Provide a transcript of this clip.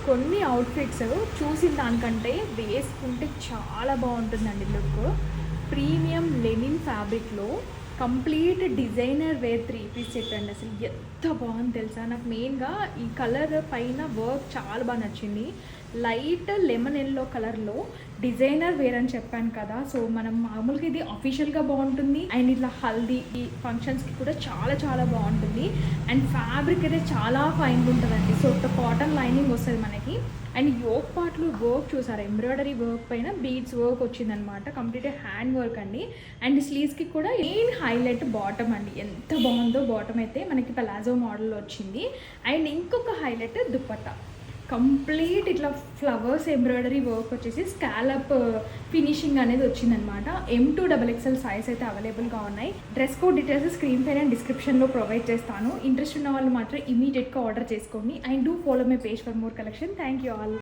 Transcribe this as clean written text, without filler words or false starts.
కొన్ని అవుట్ఫిట్స్ చూసిన దానికంటే వేసుకుంటే చాలా బాగుంటుందండి లుక్. ప్రీమియం లెనిన్ ఫ్యాబ్రిక్లో complete designer wear 3 piece set అండి. అసలు ఎంత బాగుంది తెలుసా. నాకు మెయిన్గా ఈ కలర్ పైన వర్క్ చాలా బాగా నచ్చింది. లైట్ లెమన్ ఎల్లో కలర్లో డిజైనర్ వేర్ అని చెప్పాను కదా. సో మనం మామూలుగా ఇది అఫీషియల్గా బాగుంటుంది అండ్ ఇట్లా హల్దీ ఈ ఫంక్షన్స్కి కూడా చాలా చాలా బాగుంటుంది. అండ్ ఫ్యాబ్రిక్ అయితే చాలా ఫైన్గా ఉంటుందండి. సో కాటన్ లైనింగ్ వస్తుంది మనకి. అండ్ యోక్ పార్ట్లో వర్క్ చూసారు, ఎంబ్రాయిడరీ వర్క్ పైన బీడ్స్ వర్క్ వచ్చిందనమాట. కంప్లీట్ హ్యాండ్ వర్క్ అండి. అండ్ స్లీవ్స్కి కూడా మెయిన్ హైలైట్ బాటమ్ అండి. ఎంత బాగుందో బాటమ్ అయితే మనకి పలాజో మోడల్లో వచ్చింది. అండ్ ఇంకొక హైలైట్ దుపట్టా కంప్లీట్ ఇట్లా ఫ్లవర్స్ ఎంబ్రాయిడరీ వర్క్ వచ్చేసి స్కాలప్ ఫినిషింగ్ అనేది వచ్చిందనమాట. M2XXL సైజ్ అయితే అవైలబుల్గా ఉన్నాయి. డ్రెస్ కోడ్ డీటెయిల్స్ స్క్రీన్ పైన డిస్క్రిప్షన్లో ప్రొవైడ్ చేస్తాను. ఇంట్రెస్ట్ ఉన్న వాళ్ళు మాత్రం ఇమీడియట్గా ఆర్డర్ చేసుకోండి. And do follow my page for more collection. Thank you all.